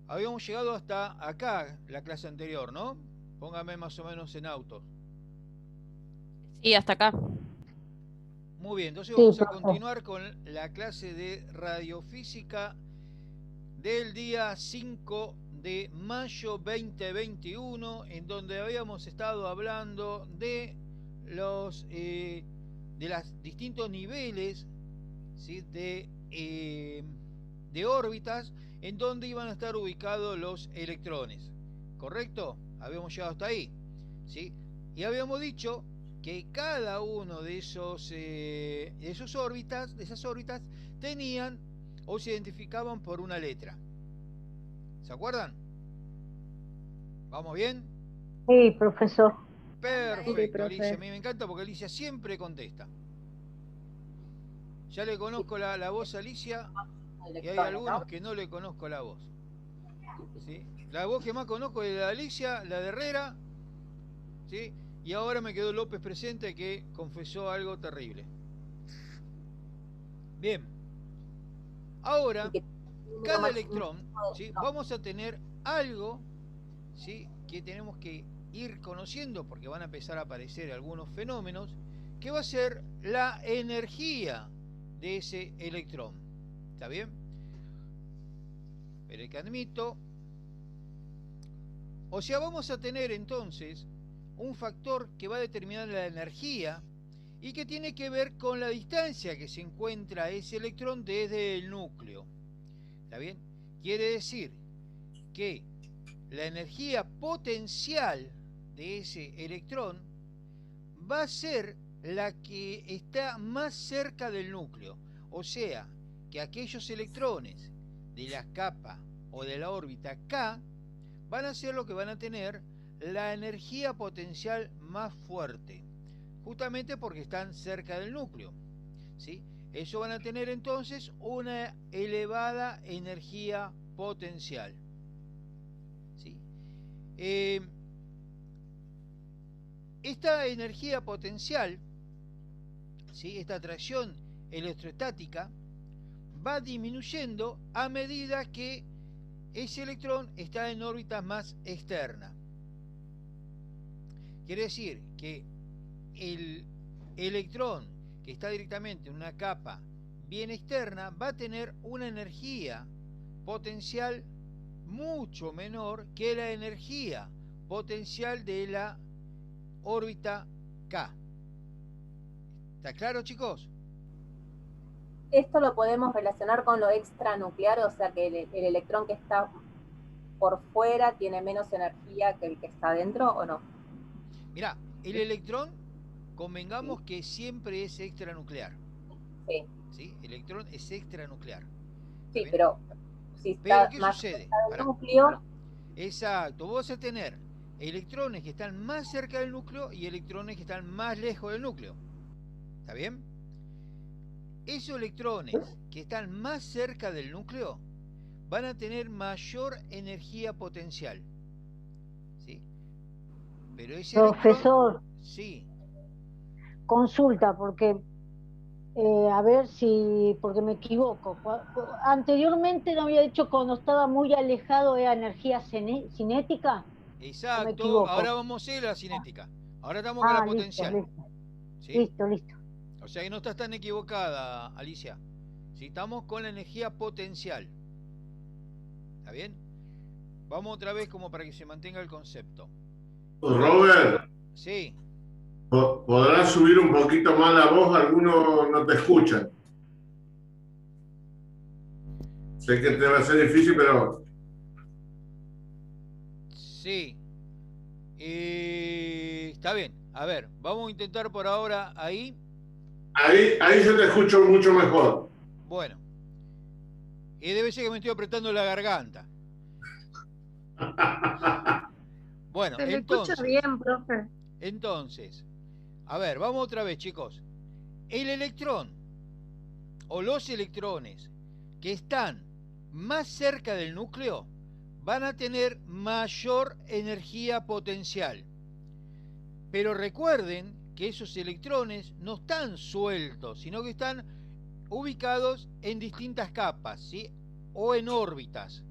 Habíamos llegado hasta acá, la clase anterior, ¿no? Póngame más o menos en autos. Sí, hasta acá. Muy bien, entonces Sí, vamos a profe. continuar con la clase de radiofísica del día 5 de mayo 2021, en donde habíamos estado hablando de los distintos niveles, ¿sí? De órbitas en donde iban a estar ubicados los electrones. ¿Correcto? Habíamos llegado hasta ahí. ¿Sí? Y habíamos dicho que cada uno de esas órbitas, tenían o se identificaban por una letra. ¿Se acuerdan? ¿Vamos bien? Sí, profesor. Perfecto, Alicia. A mí me encanta porque Alicia siempre contesta. Ya le conozco la voz a Alicia y hay algunos que no le conozco la voz. ¿Sí? La voz que más conozco es la de Alicia, la de Herrera, ¿sí? Y ahora me quedó López presente que confesó algo terrible. Bien. Ahora, cada electrón, ¿sí? Vamos a tener algo, ¿sí? Que tenemos que ir conociendo porque van a empezar a aparecer algunos fenómenos, que va a ser la energía de ese electrón. ¿Está bien? Pero que admito. O sea, vamos a tener entonces un factor que va a determinar la energía y que tiene que ver con la distancia que se encuentra ese electrón desde el núcleo. ¿Está bien? Quiere decir que la energía potencial de ese electrón va a ser la que está más cerca del núcleo. O sea, que aquellos electrones de la capa o de la órbita K van a ser los que van a tener la energía potencial más fuerte, justamente porque están cerca del núcleo. ¿Sí? Eso van a tener entonces una elevada energía potencial. ¿Sí? Esta energía potencial, ¿sí? Esta atracción electrostática, va disminuyendo a medida que ese electrón está en órbitas más externas. Quiere decir que el electrón que está directamente en una capa bien externa va a tener una energía potencial mucho menor que la energía potencial de la órbita K. ¿Está claro, chicos? Esto lo podemos relacionar con lo extranuclear, o sea que el electrón que está por fuera tiene menos energía que el que está dentro, ¿o no? Mirá, el electrón, convengamos que siempre es extranuclear. Sí. ¿Sí? El electrón es extranuclear. Sí, pero si Pero está ¿qué más sucede? cerca del núcleo. Exacto, vos vas a tener electrones que están más cerca del núcleo y electrones que están más lejos del núcleo. ¿Está bien? Esos electrones que están más cerca del núcleo van a tener mayor energía potencial. ¿Sí? Pero ese Profesor, electrón, sí. consulta, porque a ver si, porque me equivoco. Anteriormente no había dicho cuando estaba muy alejado era energía cinética, o me Exacto, equivoco. ahora vamos a ir a la cinética. Ahora estamos con la Listo, potencial. listo. ¿Sí? Listo. O sea que no estás tan equivocada, Alicia. ¿Sí? Estamos con la energía potencial. ¿Está bien? Vamos otra vez como para que se mantenga el concepto. Robert, Sí. ¿podrás subir un poquito más la voz? Algunos no te escuchan. Sé que te va a ser difícil, pero... Sí. Está bien. A ver, vamos a intentar por ahora ahí. Ahí yo te escucho mucho mejor. Bueno. Y debe ser que me estoy apretando la garganta. Bueno, Se le escucha bien, profe. Entonces, a ver, vamos otra vez, chicos. El electrón o los electrones que están más cerca del núcleo van a tener mayor energía potencial. Pero recuerden que esos electrones no están sueltos, sino que están ubicados en distintas capas, ¿sí? O en órbitas.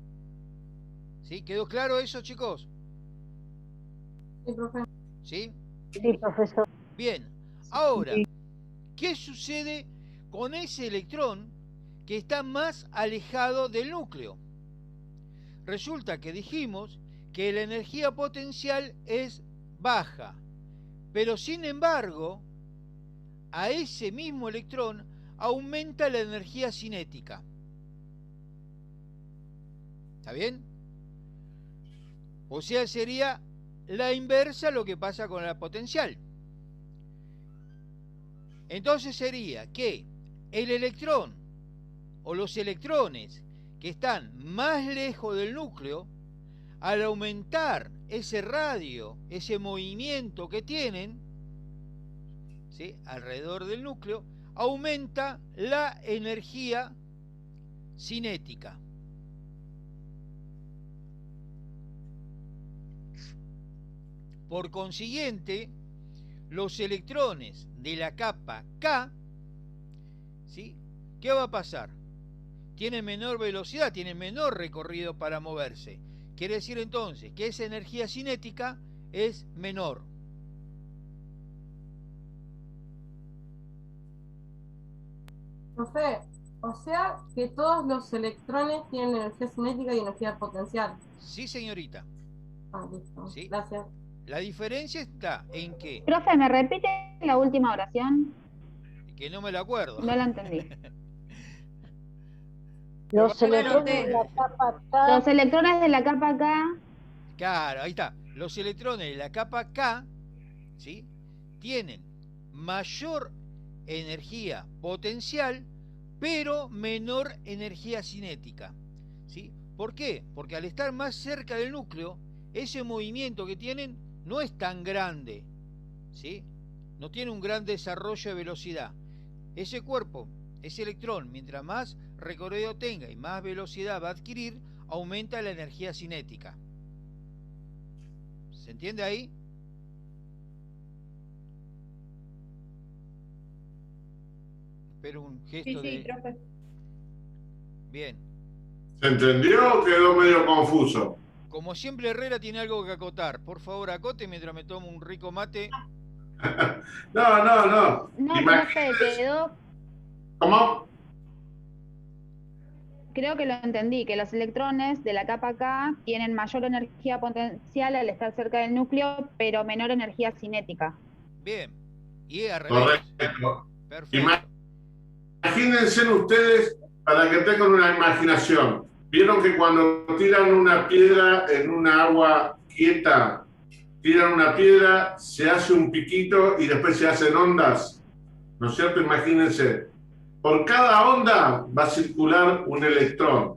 ¿Sí? ¿Quedó claro eso, chicos? Sí, profe. ¿Sí? Sí, profesor. Bien. Ahora, ¿qué sucede con ese electrón que está más alejado del núcleo? Resulta que dijimos que la energía potencial es baja, pero sin embargo, a ese mismo electrón aumenta la energía cinética. ¿Está bien? O sea, sería la inversa a lo que pasa con la potencial. Entonces sería que el electrón o los electrones que están más lejos del núcleo, al aumentar ese radio, ese movimiento que tienen, ¿sí?, alrededor del núcleo, aumenta la energía cinética. Por consiguiente, los electrones de la capa K, ¿sí?, ¿qué va a pasar? Tienen menor velocidad, tienen menor recorrido para moverse. Quiere decir entonces que esa energía cinética es menor. Profe, o sea que todos los electrones tienen energía cinética y energía potencial. Sí, señorita. Ah, listo. ¿Sí? Gracias. La diferencia está en que... Profe, ¿me repite la última oración? Que no me la acuerdo. No la entendí. Los electrones de la capa K. Los electrones de la capa K. Claro, ahí está. Los electrones de la capa K, ¿sí?, tienen mayor energía potencial, pero menor energía cinética. ¿Sí? ¿Por qué? Porque al estar más cerca del núcleo, ese movimiento que tienen no es tan grande, ¿sí? No tiene un gran desarrollo de velocidad. Ese cuerpo, ese electrón, mientras más recorrido tenga y más velocidad va a adquirir, aumenta la energía cinética. ¿Se entiende ahí? Pero un gesto de... profe. Bien. ¿Se entendió o quedó medio confuso? Como siempre, Herrera tiene algo que acotar. Por favor, acote mientras me tomo un rico mate. No. No, Imagínense- profe, quedó. ¿Cómo? Creo que lo entendí, que los electrones de la capa K tienen mayor energía potencial al estar cerca del núcleo, pero menor energía cinética. Bien. Y al revés. Correcto. Perfecto. Imagínense ustedes, para que tengan una imaginación, vieron que cuando tiran una piedra en una agua quieta, tiran una piedra, se hace un piquito y después se hacen ondas, ¿no es cierto? Imagínense, por cada onda va a circular un electrón.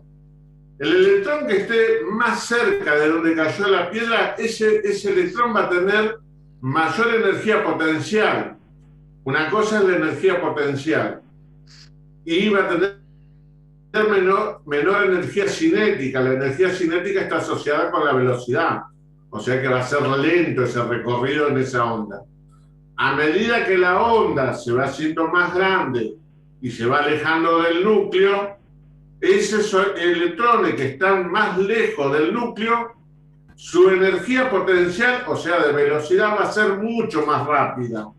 El electrón que esté más cerca de donde cayó la piedra, ese electrón va a tener mayor energía potencial. Una cosa es la energía potencial. Y va a tener menor energía cinética. La energía cinética está asociada con la velocidad. O sea que va a ser lento ese recorrido en esa onda. A medida que la onda se va haciendo más grande y se va alejando del núcleo, esos electrones que están más lejos del núcleo, su energía potencial, o sea, de velocidad, va a ser mucho más rápida.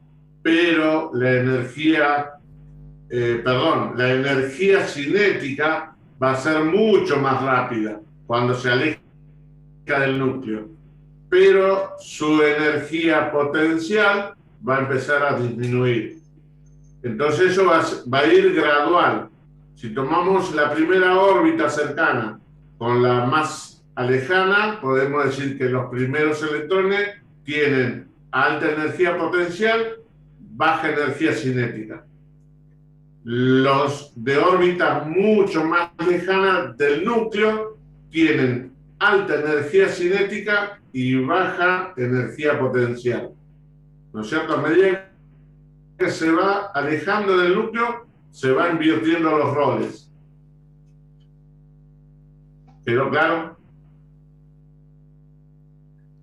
Pero la energía cinética va a ser mucho más rápida cuando se aleja del núcleo. Pero su energía potencial va a empezar a disminuir. Entonces eso va a ir gradual. Si tomamos la primera órbita cercana con la más lejana, podemos decir que los primeros electrones tienen alta energía potencial, baja energía cinética. Los de órbitas mucho más lejanas del núcleo tienen alta energía cinética y baja energía potencial. ¿No es cierto? A medida que se va alejando del núcleo, se van invirtiendo los roles. ¿Quedó claro?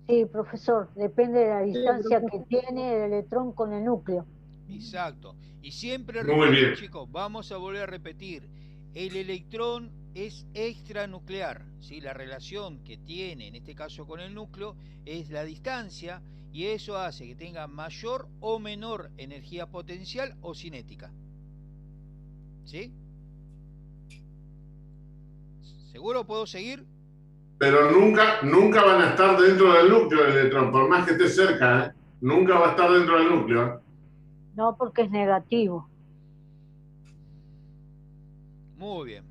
Sí, profesor, depende de la distancia que tiene el electrón con el núcleo. Exacto. Y siempre Muy recuerden, bien. chicos, vamos a volver a repetir. El electrón es extranuclear, ¿sí? La relación que tiene, en este caso con el núcleo, es la distancia, y eso hace que tenga mayor o menor energía potencial o cinética. ¿Sí? ¿Seguro puedo seguir? Pero nunca van a estar dentro del núcleo del electrón, por más que esté cerca, ¿eh? Nunca va a estar dentro del núcleo. No, porque es negativo. Muy bien.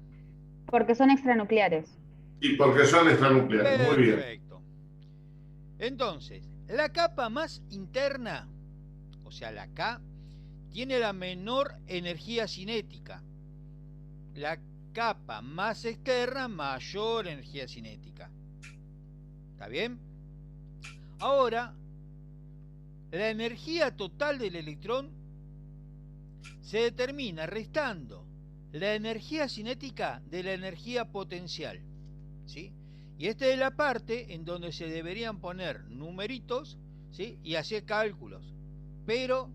Porque son extranucleares. Y porque son extranucleares. Muy bien. Perfecto. Entonces, la capa más interna, o sea, la K, tiene la menor energía cinética. La capa más externa, mayor energía cinética. ¿Está bien? Ahora, la energía total del electrón se determina restando la energía cinética de la energía potencial, ¿sí? Y esta es la parte en donde se deberían poner numeritos, ¿sí? Y hacer cálculos. Pero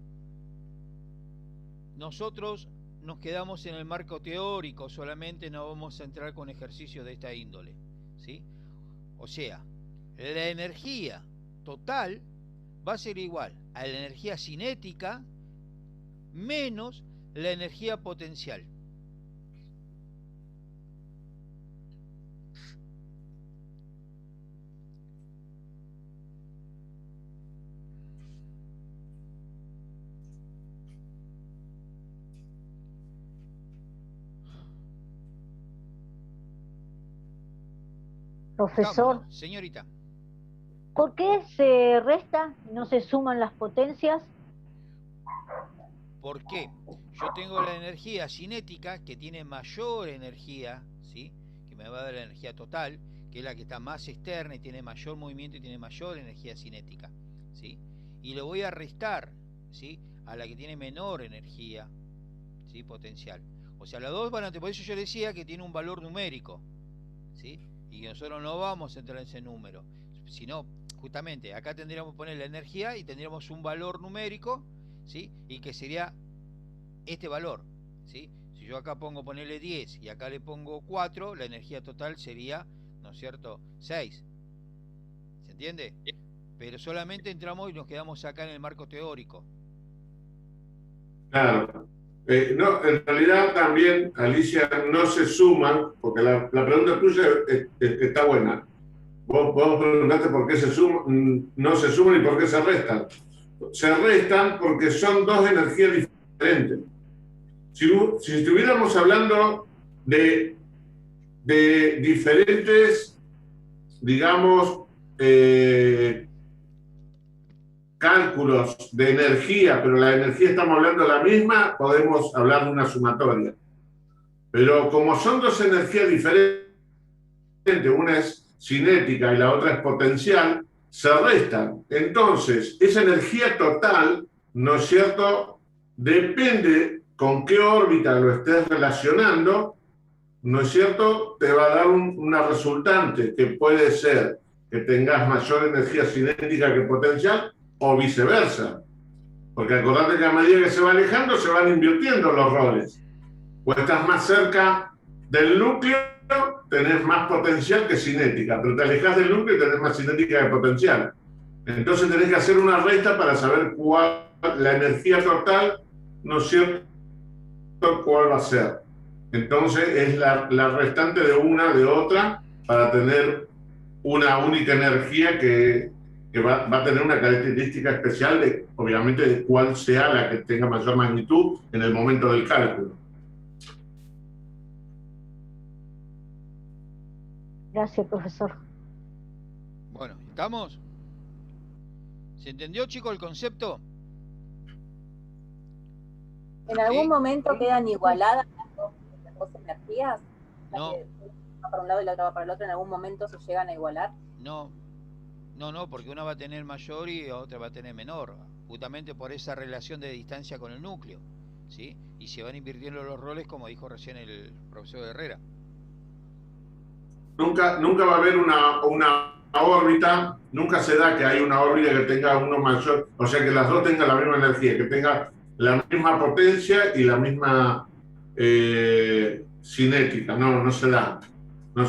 nosotros nos quedamos en el marco teórico, solamente no vamos a entrar con ejercicios de esta índole, ¿sí? O sea, la energía total va a ser igual a la energía cinética menos la energía potencial. Profesor, Estamos, señorita. ¿por qué se resta y no se suman las potencias? ¿Por qué? Yo tengo la energía cinética que tiene mayor energía, ¿sí? Que me va a dar la energía total, que es la que está más externa y tiene mayor movimiento y tiene mayor energía cinética, ¿sí? Y le voy a restar, ¿sí? A la que tiene menor energía, ¿sí? Potencial. O sea, las dos van a... Por eso yo decía que tiene un valor numérico, ¿sí? Y nosotros no vamos a entrar en ese número, sino justamente acá tendríamos que poner la energía y tendríamos un valor numérico, ¿sí? Y que sería este valor, ¿sí? Si yo acá pongo ponerle 10 y acá le pongo 4, la energía total sería, ¿no es cierto?, 6. ¿Se entiende? Pero solamente entramos y nos quedamos acá en el marco teórico. Claro. No, en realidad también, Alicia, no se suman, porque la pregunta tuya está buena. Vos preguntaste por qué no se suman y por qué se restan. Se restan porque son dos energías diferentes. Si estuviéramos hablando de diferentes, digamos, cálculos de energía, pero la energía estamos hablando de la misma, podemos hablar de una sumatoria. Pero como son dos energías diferentes, una es cinética y la otra es potencial, se restan. Entonces, esa energía total, ¿no es cierto?, depende con qué órbita lo estés relacionando, ¿no es cierto?, te va a dar una resultante que puede ser que tengas mayor energía cinética que potencial, o viceversa. Porque acordate que a medida que se va alejando, se van invirtiendo los roles. O estás más cerca del núcleo, tenés más potencial que cinética, pero te alejas del núcleo y tenés más cinética que potencial. Entonces tenés que hacer una resta para saber cuál la energía total, ¿no es cierto?, cuál va a ser. Entonces es la restante de una de otra para tener una única energía que va a tener una característica especial, obviamente, de cuál sea la que tenga mayor magnitud en el momento del cálculo. Gracias, profesor. Bueno, ¿estamos? ¿Se entendió, chicos, el concepto? ¿En algún momento quedan igualadas las dos energías? No. Una para un lado y la otra va para el otro, ¿en algún momento se llegan a igualar? No, porque una va a tener mayor y otra va a tener menor, justamente por esa relación de distancia con el núcleo, ¿sí? Y se van invirtiendo los roles, como dijo recién el profesor Herrera. Nunca va a haber una órbita, nunca se da que hay una órbita que tenga uno mayor, o sea que las dos tengan la misma energía, que tenga la misma potencia y la misma cinética, no se da. No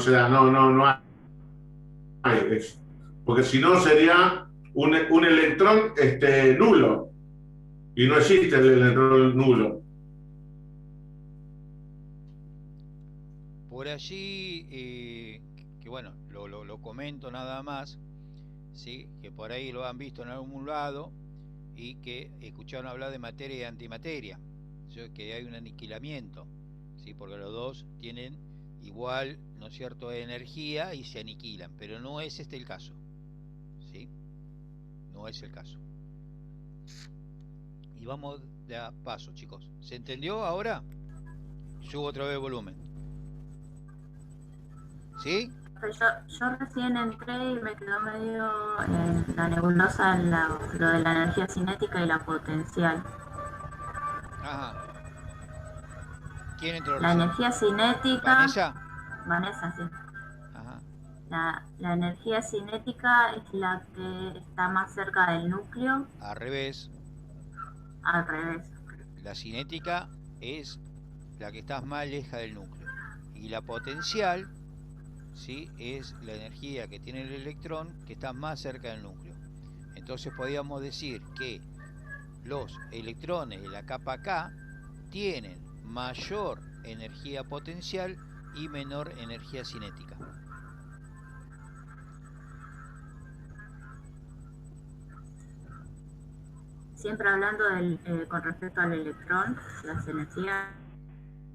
hay eso. Porque si no sería un electrón nulo. Y no existe el electrón nulo. Por allí, que bueno, lo comento nada más, ¿sí? Que por ahí lo han visto en algún lado y que escucharon hablar de materia y antimateria, ¿sí? Que hay un aniquilamiento, ¿sí? Porque los dos tienen igual, ¿no es cierto?, energía y se aniquilan, pero no es este el caso, ¿sí? No es el caso. Y vamos de a paso, chicos. ¿Se entendió ahora? Subo otra vez el volumen. ¿Sí? Yo recién entré y me quedó medio la nebulosa, lo de la energía cinética y la potencial. Ajá. ¿Quién entró? La energía cinética... ¿Vanessa? Vanessa, sí. Ajá. La energía cinética es la que está más cerca del núcleo. Al revés. Al revés. La cinética es la que está más lejos del núcleo. Y la potencial, ¿sí?, es la energía que tiene el electrón que está más cerca del núcleo. Entonces podríamos decir que los electrones de la capa K tienen mayor energía potencial y menor energía cinética. Siempre hablando con respecto al electrón, las energías...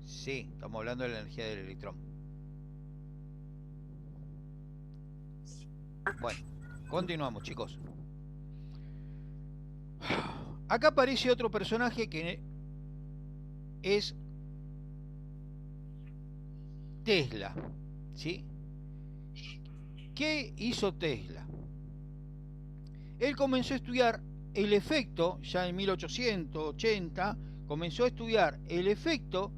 Sí, estamos hablando de la energía del electrón. Bueno, continuamos, chicos. Acá aparece otro personaje que es Tesla, ¿sí? ¿Qué hizo Tesla? Él comenzó a estudiar el efecto, ya en 1880, comenzó a estudiar el efecto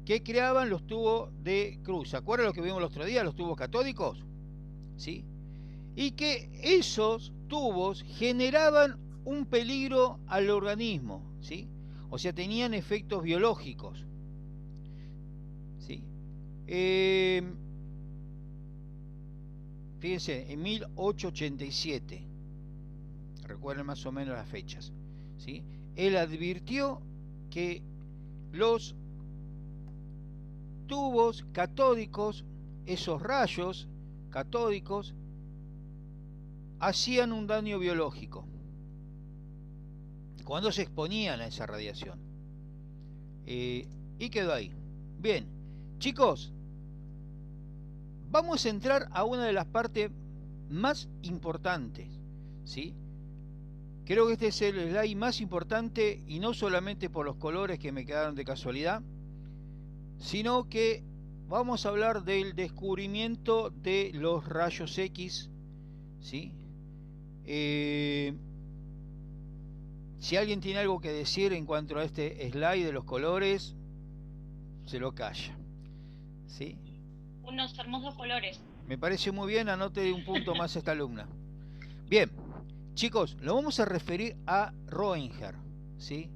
que creaban los tubos de Cruz. ¿Se acuerdan lo que vimos el otro día, los tubos catódicos? ¿Sí? Y que esos tubos generaban un peligro al organismo, ¿sí? O sea, tenían efectos biológicos, ¿sí? Fíjense, en 1887, recuerden más o menos las fechas, ¿sí? Él advirtió que los tubos catódicos, esos rayos catódicos, hacían un daño biológico cuando se exponían a esa radiación. Y quedó ahí. Bien, chicos, vamos a entrar a una de las partes más importantes, ¿sí? Creo que este es el slide más importante, y no solamente por los colores que me quedaron de casualidad, sino que vamos a hablar del descubrimiento de los rayos X, ¿sí? Si alguien tiene algo que decir en cuanto a este slide de los colores, se lo calla, ¿sí? Unos hermosos colores. Me parece muy bien, anote un punto más a esta alumna. Bien, chicos, lo vamos a referir a Röntgen, ¿sí?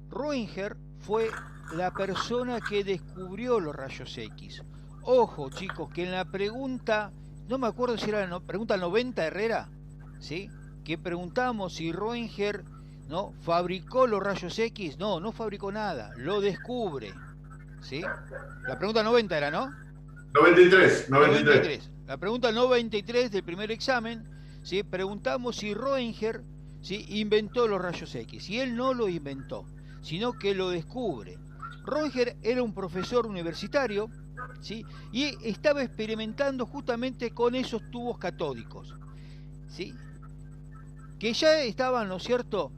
Röntgen fue la persona que descubrió los rayos X. Ojo, chicos, que en la pregunta, no me acuerdo si era la pregunta 90 Herrera, ¿sí?, que preguntamos si Röntgen, ¿no?, fabricó los rayos X. No, no fabricó nada, lo descubre, ¿sí? La pregunta 90 era, ¿no? 93. La pregunta 93 del primer examen, ¿sí?, preguntamos si Röntgen, ¿sí?, inventó los rayos X. Y él no lo inventó, sino que lo descubre. Röntgen era un profesor universitario, ¿sí?, y estaba experimentando justamente con esos tubos catódicos, ¿sí?, que ya estaban, ¿no es cierto?,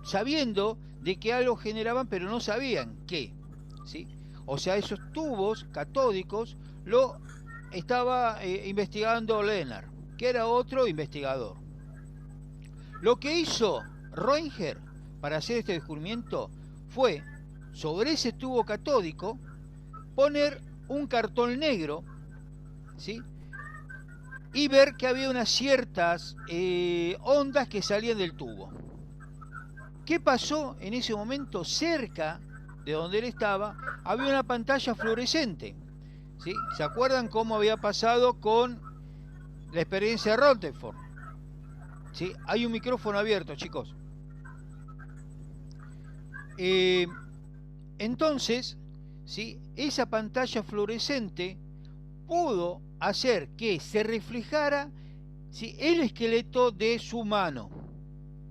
sabiendo de que algo generaban, pero no sabían qué, ¿sí? O sea, esos tubos catódicos lo estaba investigando Lennart, que era otro investigador. Lo que hizo Röntgen para hacer este descubrimiento fue, sobre ese tubo catódico, poner un cartón negro, ¿sí?, y ver que había unas ciertas ondas que salían del tubo. ¿Qué pasó en ese momento? Cerca de donde él estaba, había una pantalla fluorescente. ¿Sí? ¿Se acuerdan cómo había pasado con la experiencia de Rutherford? ¿Sí? Hay un micrófono abierto, chicos. Entonces, ¿sí? Esa pantalla fluorescente pudo hacer que se reflejara, ¿sí? El esqueleto de su mano.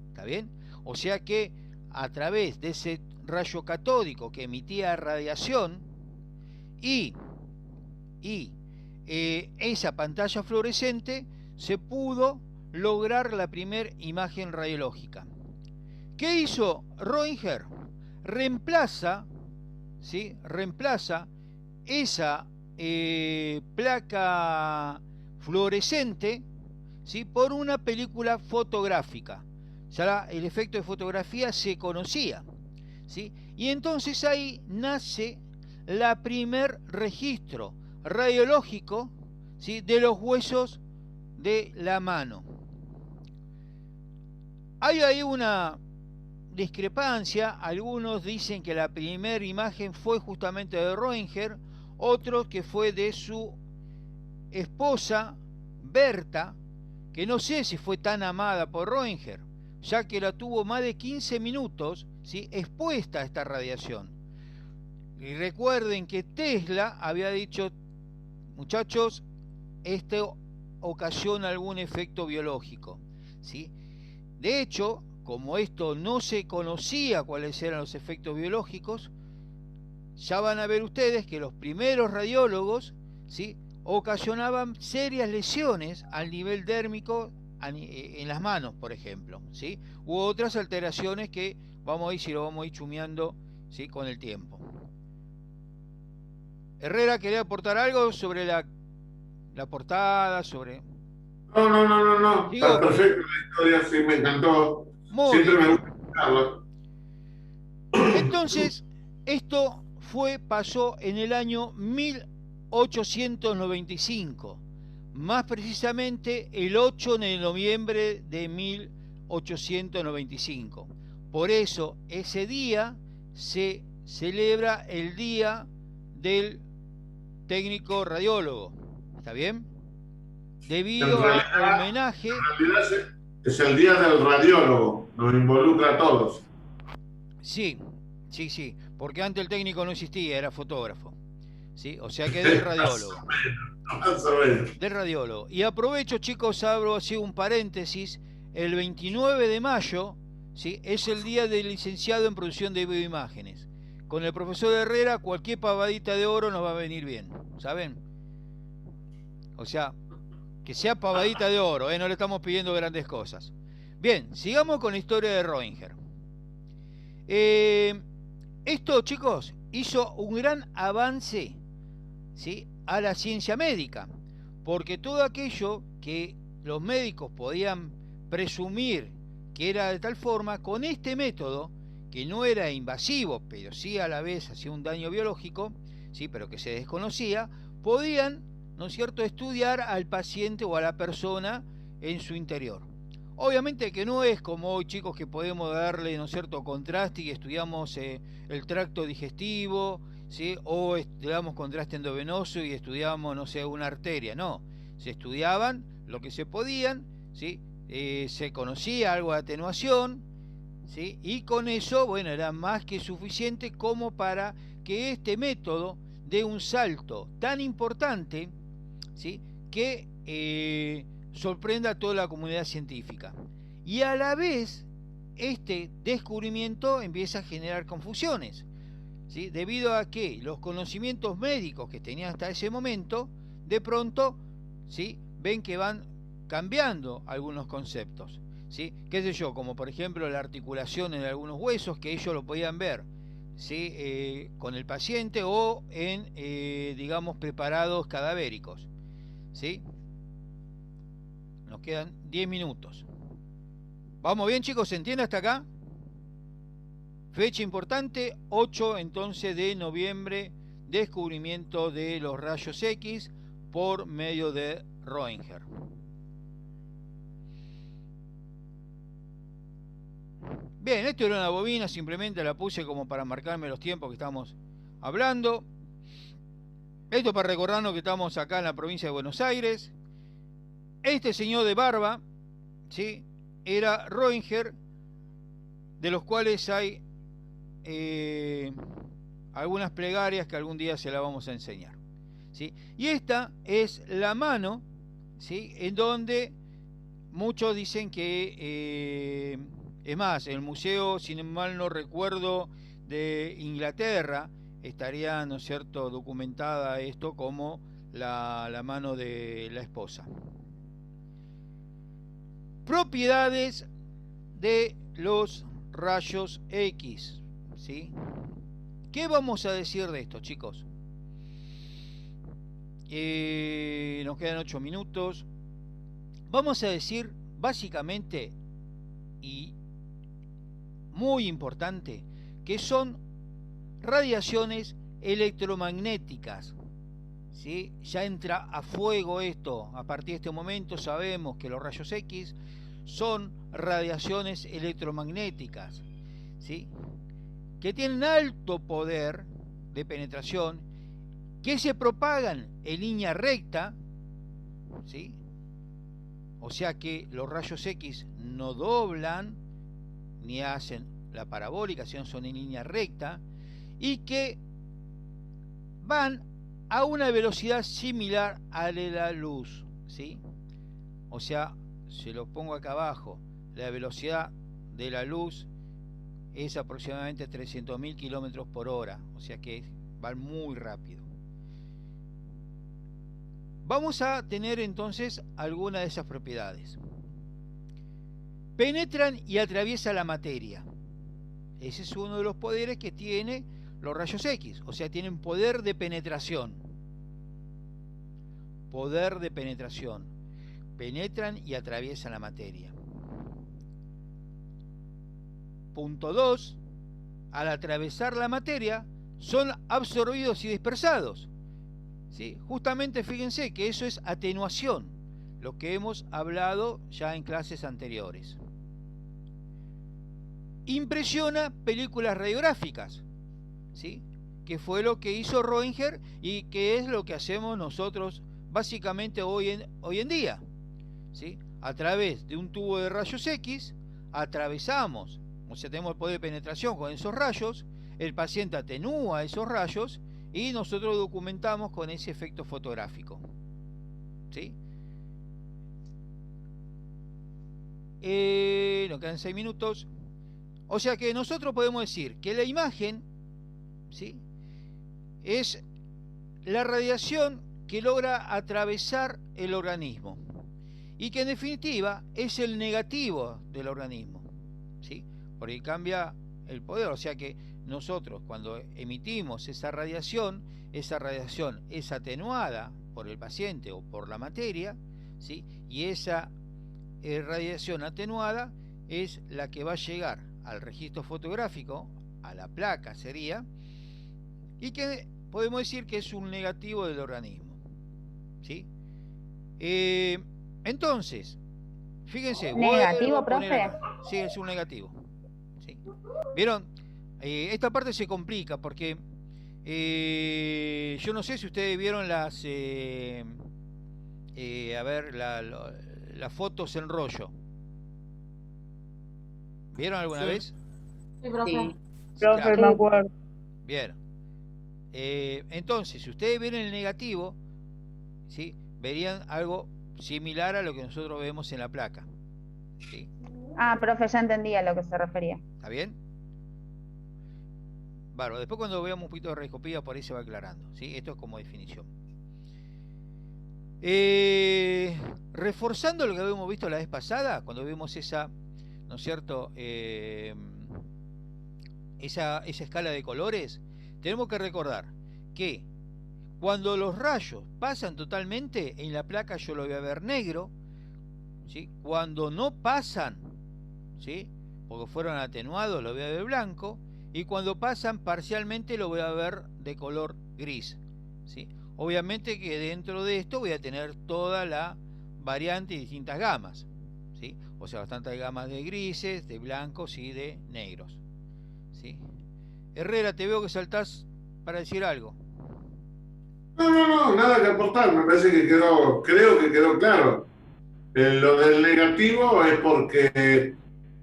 ¿Está bien? O sea que a través de ese rayo catódico que emitía radiación y esa pantalla fluorescente, se pudo lograr la primera imagen radiológica. ¿Qué hizo Roentgen? Reemplaza, ¿sí? Reemplaza esa placa fluorescente, ¿sí? Por una película fotográfica. Ya el efecto de fotografía se conocía, ¿sí? Y entonces ahí nace la primer registro radiológico, ¿sí? De los huesos de la mano. Hay ahí una discrepancia. Algunos dicen que la primera imagen fue justamente de Roentgen, otros que fue de su esposa Berta, que no sé si fue tan amada por Roentgen, ya que la tuvo más de 15 minutos, ¿sí? Expuesta a esta radiación. Y recuerden que Tesla había dicho: muchachos, esto ocasiona algún efecto biológico, ¿sí? De hecho, como esto no se conocía cuáles eran los efectos biológicos, ya van a ver ustedes que los primeros radiólogos, ¿sí? Ocasionaban serias lesiones al nivel dérmico en las manos, por ejemplo, ¿sí? U otras alteraciones que vamos a ir, si lo vamos a ir chumeando, ¿sí? Con el tiempo. Herrera, ¿quería aportar algo sobre la portada, sobre...? No. Está perfecto la historia, sí, me encantó. Muy Siempre bien. me gusta escucharlo. Entonces, esto pasó en el año 1895, más precisamente el 8 de noviembre de 1895. Por eso, ese día se celebra el Día del Técnico Radiólogo. ¿Está bien? Debido a homenaje... En realidad es el Día del Radiólogo, nos involucra a todos. Sí, porque antes el técnico no existía, era fotógrafo, ¿sí? O sea que del radiólogo. Más o menos. Del radiólogo. Y aprovecho, chicos, abro así un paréntesis: el 29 de mayo, ¿sí? Es el día del licenciado en producción de bioimágenes. Con el profesor Herrera, cualquier pavadita de oro nos va a venir bien, ¿saben? O sea, que sea pavadita de oro, no le estamos pidiendo grandes cosas. Bien, sigamos con la historia de Roentgen. Esto, chicos, hizo un gran avance, ¿sí? A la ciencia médica, porque todo aquello que los médicos podían presumir que era de tal forma, con este método, que no era invasivo, pero sí a la vez hacía un daño biológico, ¿sí? Pero que se desconocía, podían, ¿no es cierto?, estudiar al paciente o a la persona en su interior. Obviamente que no es como hoy, chicos, que podemos darle, ¿no es cierto?, contraste y estudiamos el tracto digestivo, ¿sí? O estudiamos contraste endovenoso y estudiamos, no sé, una arteria. No, se estudiaban lo que se podían, ¿sí? Se conocía algo de atenuación, ¿sí? Y con eso, bueno, era más que suficiente como para que este método dé un salto tan importante, ¿sí? Que sorprenda a toda la comunidad científica. Y a la vez, este descubrimiento empieza a generar confusiones, ¿sí? Debido a que los conocimientos médicos que tenían hasta ese momento, de pronto, ¿sí? Ven que van cambiando algunos conceptos, ¿sí? Qué sé yo, como por ejemplo la articulación en algunos huesos, que ellos lo podían ver, ¿sí? Con el paciente o en, digamos, preparados cadavéricos, ¿sí? Nos quedan 10 minutos. ¿Vamos bien, chicos? ¿Se entiende hasta acá? Fecha importante, 8 entonces de noviembre, descubrimiento de los rayos X por medio de Roentgen. Bien, esto era una bobina, simplemente la puse como para marcarme los tiempos que estamos hablando. Esto para recordarnos que estamos acá en la provincia de Buenos Aires. Este señor de barba, ¿sí?, era Roentgen, de los cuales hay algunas plegarias que algún día se las vamos a enseñar, ¿sí? Y esta es la mano, ¿sí?, en donde muchos dicen que, es más, el museo, si mal no recuerdo, de Inglaterra, estaría, ¿no es cierto?, documentada esto como la mano de la esposa. Propiedades de los rayos X, ¿sí? ¿Qué vamos a decir de esto, chicos? Nos quedan 8 minutos. Vamos a decir, básicamente, y muy importante, que son radiaciones electromagnéticas, ¿sí? Ya entra a fuego esto. A partir de este momento sabemos que los rayos X son radiaciones electromagnéticas, ¿sí?, que tienen alto poder de penetración, que se propagan en línea recta, ¿sí? O sea que los rayos X no doblan ni hacen la parabólica, sino son en línea recta, y que van a una velocidad similar a la de la luz, ¿sí? O sea, se lo pongo acá abajo, la velocidad de la luz es aproximadamente 300.000 kilómetros por hora, o sea que van muy rápido. Vamos a tener entonces algunas de esas propiedades. Penetran y atraviesan la materia. Ese es uno de los poderes que tiene los rayos X, o sea, tienen poder de penetración. Poder de penetración. Penetran y atraviesan la materia. Punto 2. Al atravesar la materia, son absorbidos y dispersados, ¿sí? Justamente fíjense que eso es atenuación, lo que hemos hablado ya en clases anteriores. Impresiona películas radiográficas, ¿sí?, que fue lo que hizo Roentgen y que es lo que hacemos nosotros básicamente hoy en día, ¿sí? A través de un tubo de rayos X atravesamos, o sea, tenemos el poder de penetración con esos rayos, el paciente atenúa esos rayos y nosotros documentamos con ese efecto fotográfico, ¿sí? Nos quedan 6 minutos. O sea que nosotros podemos decir que la imagen, ¿sí?, es la radiación que logra atravesar el organismo y que en definitiva es el negativo del organismo, ¿sí?, porque cambia el poder. O sea que nosotros cuando emitimos esa radiación es atenuada por el paciente o por la materia, ¿sí?, y esa radiación atenuada es la que va a llegar al registro fotográfico, a la placa sería, y que podemos decir que es un negativo del organismo, ¿sí? Entonces, fíjense, ¿Negativo, profe? Sí, es un negativo, ¿sí? ¿Vieron? Esta parte se complica porque yo no sé si ustedes vieron las las fotos en rollo. ¿Vieron alguna vez? Sí, profe. Sí, profe, me acuerdo. Bien. Entonces, si ustedes ven el negativo, ¿sí?, verían algo similar a lo que nosotros vemos en la placa, ¿sí? Ah, profe, ya entendía a lo que se refería. ¿Está bien? Bueno, después cuando veamos un poquito de radioscopía por ahí se va aclarando, ¿sí? Esto es como definición. Reforzando lo que habíamos visto la vez pasada, cuando vimos esa, ¿no es cierto?, esa escala de colores, tenemos que recordar que cuando los rayos pasan totalmente, en la placa yo lo voy a ver negro, ¿sí? Cuando no pasan, ¿sí?, porque fueron atenuados, lo voy a ver blanco, y cuando pasan parcialmente lo voy a ver de color gris, ¿sí? Obviamente que dentro de esto voy a tener toda la variante y distintas gamas, ¿sí? ¿sí? O sea, bastante gama de grises, de blancos y de negros, ¿sí? Herrera, te veo que saltás para decir algo. No, nada que aportar, me parece que creo que quedó claro. Lo del negativo es porque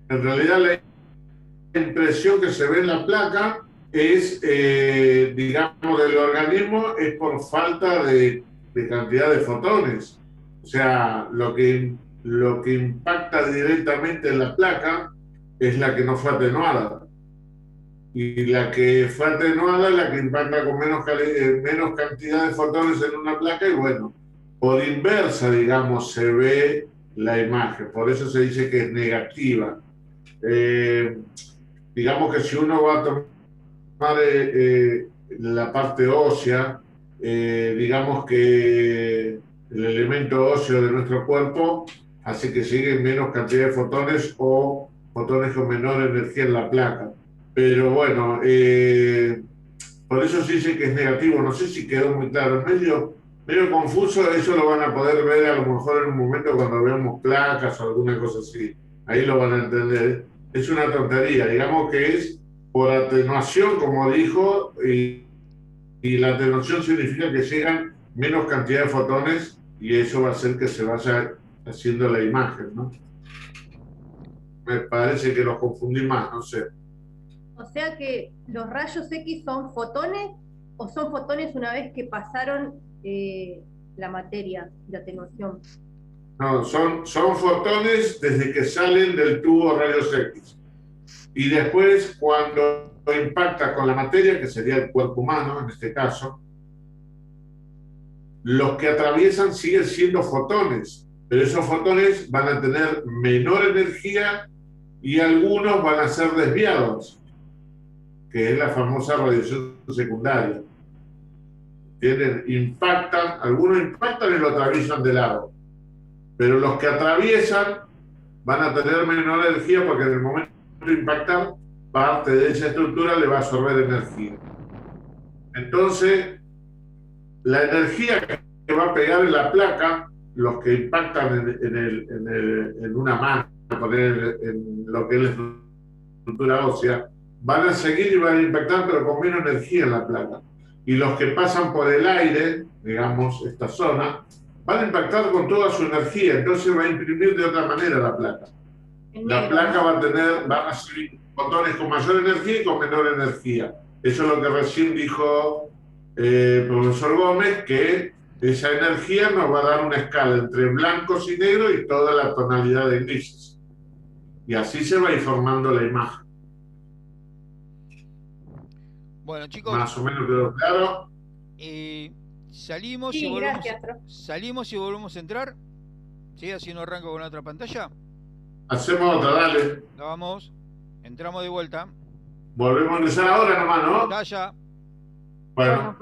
en realidad la impresión que se ve en la placa es, digamos, del organismo, es por falta de cantidad de fotones. O sea, lo que impacta directamente en la placa es la que no fue atenuada. Y la que fue atenuada es la que impacta con menos cantidad de fotones en una placa y bueno, por inversa, digamos, se ve la imagen. Por eso se dice que es negativa. Digamos que si uno va a tomar la parte ósea, digamos que el elemento óseo de nuestro cuerpo hace que lleguen menos cantidad de fotones o fotones con menor energía en la placa. Pero bueno, por eso se dice que es negativo. No sé si quedó muy claro, es medio confuso. Eso lo van a poder ver a lo mejor en un momento cuando veamos placas o alguna cosa así. Ahí lo van a entender. Es una tontería, digamos que es por atenuación, como dijo, y la atenuación significa que llegan menos cantidad de fotones y eso va a hacer que se vaya haciendo la imagen, ¿no? Me parece que los confundí más, no sé. O sea que los rayos X son fotones o son fotones una vez que pasaron la materia de atenuación. No, son fotones desde que salen del tubo rayos X. Y después, cuando impacta con la materia, que sería el cuerpo humano en este caso, los que atraviesan siguen siendo fotones, pero esos fotones van a tener menor energía y algunos van a ser desviados, que es la famosa radiación secundaria. Impactan, algunos impactan y lo atraviesan de lado, pero los que atraviesan van a tener menor energía porque en el momento de impactar, parte de esa estructura le va a absorber energía. Entonces, la energía que va a pegar en la placa, los que impactan en una mano, en lo que es la estructura ósea, van a seguir y van a impactar, pero con menos energía en la placa. Y los que pasan por el aire, digamos, esta zona, van a impactar con toda su energía, entonces va a imprimir de otra manera la placa. La placa va a recibir fotones con mayor energía y con menor energía. Eso es lo que recién dijo el profesor Gómez, que esa energía nos va a dar una escala entre blancos y negros y toda la tonalidad de grises. Y así se va a ir formando la imagen. Bueno, chicos. Más o menos quedó claro. Salimos, sí, salimos y volvemos a entrar. ¿Sí? Así no arranco con la otra pantalla. Hacemos otra, dale. La vamos. Entramos de vuelta. Volvemos a ingresar ahora nomás, ¿no? Ya. Bueno.